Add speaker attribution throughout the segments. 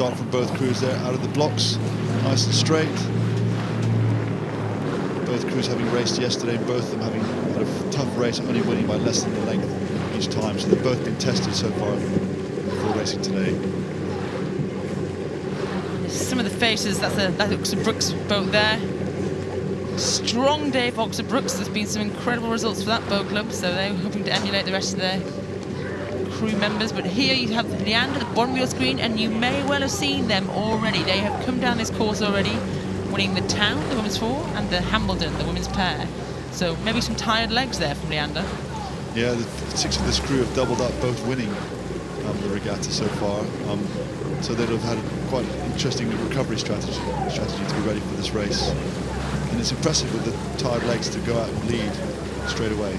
Speaker 1: start from both crews there, out of the blocks, nice and straight. Both crews having raced yesterday, and both of them having had a tough race, only winning by less than the length each time. So they've both been tested so far before racing today.
Speaker 2: Some of the faces, that's Oxford Brookes boat there. Strong day for Oxford Brookes. There's been some incredible results for that boat club, so they're hoping to emulate the rest of their crew members. But here you have Leander, the bottom of your screen, and you may well have seen them already. They have come down this course already, winning the Town, the women's four, and the Hambledon, the women's pair. So maybe some tired legs there from Leander.
Speaker 1: Yeah, the 6 of this crew have doubled up, both winning the regatta so far. So they'd have had quite an interesting recovery strategy to be ready for this race. And it's impressive with the tired legs to go out and lead straight away.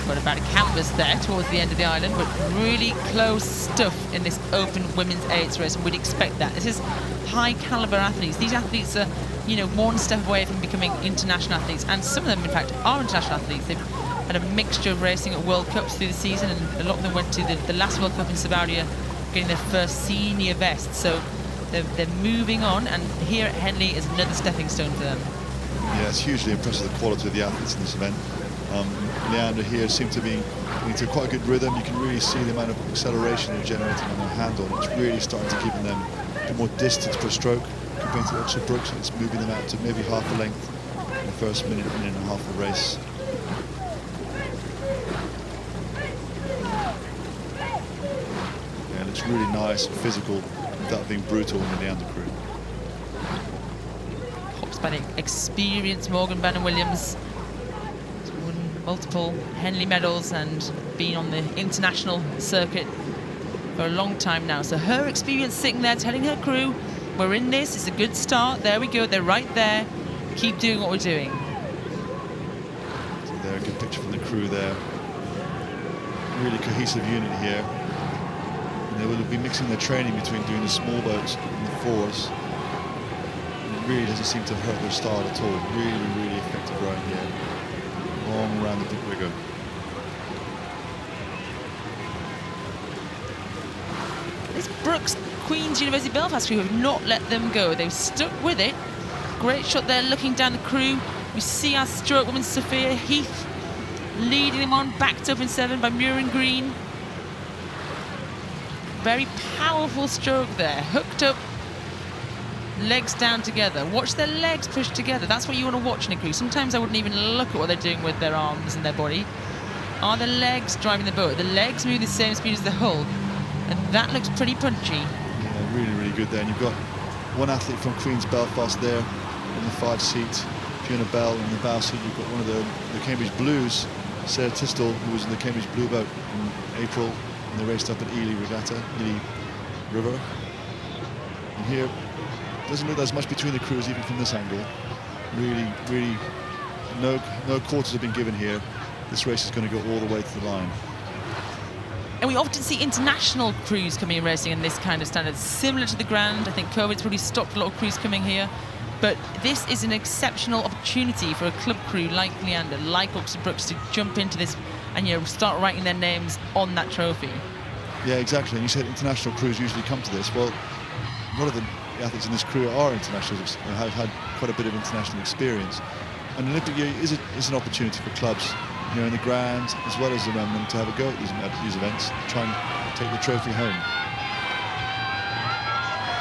Speaker 2: Got about a canvas there towards the end of the island, but really close stuff in this open women's 8s race, and we'd expect that. This is high caliber athletes. These athletes are, you know, one step away from becoming international athletes, and some of them, in fact, are international athletes. They've had a mixture of racing at World Cups through the season, and a lot of them went to the last World Cup in Sabaudia, getting their first senior vest. So they're moving on, and here at Henley is another stepping stone for them.
Speaker 1: Yeah, it's hugely impressive, the quality of the athletes in this event. Leander here seemed to be into quite a good rhythm. You can really see the amount of acceleration they're generating on their handle. It's really starting to give them a bit more distance per stroke compared to Oxford Brookes, and it's moving them out to maybe half the length in the first minute and a half of the race. Yeah, it looks really nice and physical without being brutal in the Leander crew.
Speaker 2: Hopsbanning, experienced Morgan Banner-Williams. Multiple Henley medals and been on the international circuit for a long time now. So her experience sitting there telling her crew, we're in this, it's a good start, there we go, they're right there, keep doing what we're doing.
Speaker 1: So there, a good picture from the crew there. Really cohesive unit here. And they will be mixing their training between doing the small boats and the fours. And it really doesn't seem to have hurt their style at all. Really, really effective rowing here. Long around the big rigger.
Speaker 2: This Brookes Queen's University Belfast crew have not let them go. They've stuck with it. Great shot there looking down the crew. We see our stroke woman Sophia Heath leading them on, backed up in 7 by Muireann Green. Very powerful stroke there, hooked up, legs down together. Watch their legs push together. That's what you want to watch in a crew. Sometimes I wouldn't even look at what they're doing with their arms and their body. Are the legs driving the boat? The legs move the same speed as the hull, and that looks pretty punchy.
Speaker 1: Yeah, really, really good there. And you've got one athlete from Queen's Belfast there in the 5 seat, Fiona Bell. In the bow seat, you've got one of the Cambridge Blues, Sarah Tistel, who was in the Cambridge Blue boat in April, and they raced up at Ely Regatta, Ely River. And here, doesn't look there's much between the crews even from this angle. Really, really, no quarters have been given here. This race is going to go all the way to the line.
Speaker 2: And we often see international crews coming and racing in this kind of standard, similar to the Grand. I think COVID's probably stopped a lot of crews coming here. But this is an exceptional opportunity for a club crew like Leander, like Oxford Brookes, to jump into this and, you know, start writing their names on that trophy. Yeah,
Speaker 1: exactly. And you said international crews usually come to this. Well, a lot of the athletes in this crew are internationals and have had quite a bit of international experience. And Olympic year is an opportunity for clubs, you know, in the Grand as well as the Remenham, to have a go at these events, try and take the trophy home.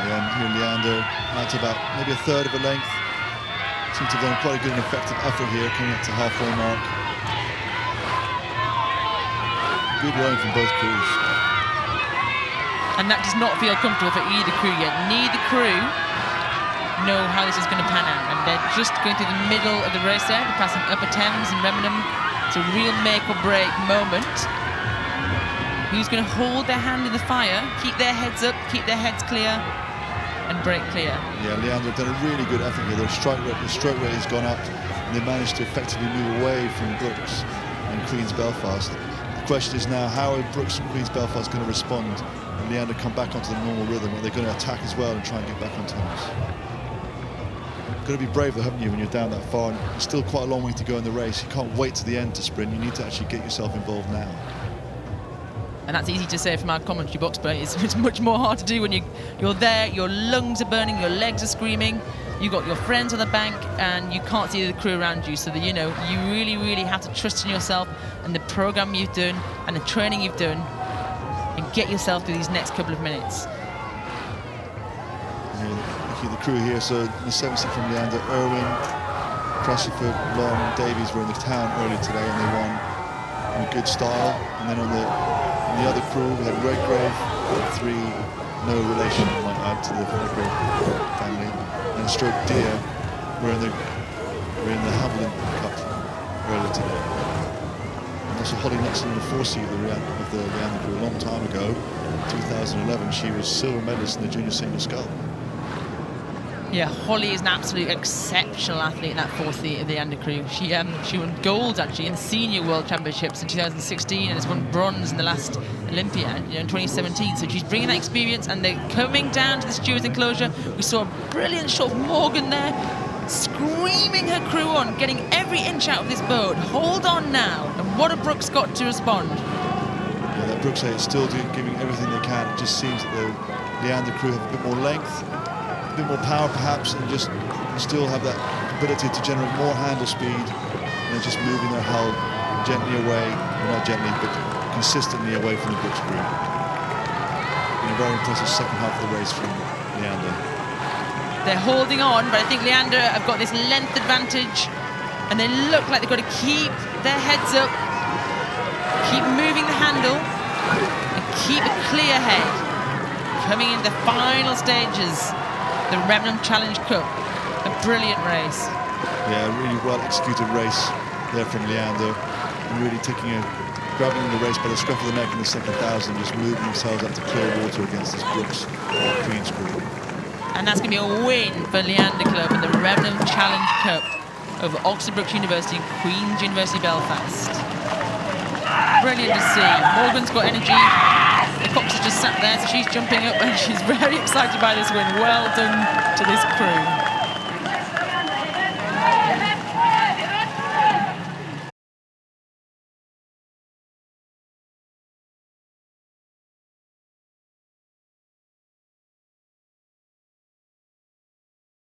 Speaker 1: Yeah, and here Leander out to about maybe a third of a length. Seems to have done quite a good and effective effort here, coming up to halfway mark. Good rowing from both crews.
Speaker 2: And that does not feel comfortable for either crew yet. Neither crew know how this is going to pan out, and they're just going through the middle of the race there. They're passing Upper Thames and Remenham. It's a real make or break moment. Who's going to hold their hand in the fire, keep their heads up, keep their heads clear, and break clear? Yeah,
Speaker 1: Leander have done a really good effort here. Their stroke rate has gone up, and they managed to effectively move away from Brookes and Queen's Belfast. The question is now, how are Brookes and Queen's Belfast going to respond and Leander come back onto the normal rhythm? Are they going to attack as well and try and get back on terms? Got to be brave though, haven't you, when you're down that far? And there's still quite a long way to go in the race. You can't wait to the end to sprint. You need to actually get yourself involved now.
Speaker 2: And that's easy to say from our commentary box, but it's much more hard to do when you're there, your lungs are burning, your legs are screaming, you've got your friends on the bank, and you can't see the crew around you. So that, you really, really have to trust in yourself and the program you've done and the training you've done, and get yourself through these next couple of minutes.
Speaker 1: Looking at the crew here, so the 70 from Leander, Irwin, Crashford, Long, Davies were in the town earlier today, and they won in good style. And then on the other crew, we had Redgrave, 3, no relation, I might add, to the Redgrave family. And Stroke Deer were in the Hamlin Cup earlier today. And also Holly Nixon in the 4C of the Leander crew a long time ago, 2011. She was silver medalist in the junior senior scull.
Speaker 2: Yeah, Holly is an absolute exceptional athlete in that 4th of the Leander crew. She won gold actually in the Senior World Championships in 2016 and has won bronze in the last Olympiad in 2017. So she's bringing that experience, and they're coming down to the stewards' enclosure. We saw a brilliant shot of Morgan there, screaming her crew on, getting every inch out of this boat. Hold on now. And what have Brookes got to respond?
Speaker 1: Yeah, that Brookes is still giving everything they can. It just seems that the Leander crew have a bit more length, a bit more power perhaps, and just still have that ability to generate more handle speed, and they're just moving their hull gently away, well, not gently, but consistently away from the Brookes crew. A very impressive second half of the race from Leander.
Speaker 2: They're holding on, but I think Leander have got this length advantage, and they look like they've got to keep their heads up, keep moving the handle, and keep a clear head. Coming into the final stages, the Remenham Challenge Cup, a brilliant race.
Speaker 1: Yeah, a really well executed race there from Leander, and really grabbing the race by the scruff of the neck in the second 1,000, just moving themselves up to clear water against this Brookes Queen's crew.
Speaker 2: And that's going to be a win for Leander Club in the Remenham Challenge Cup over Oxford Brookes University and Queen's University Belfast. Brilliant to see. Morgan's got energy. The Fox has just sat there, so she's jumping up and she's very excited by this win. Well done to this crew.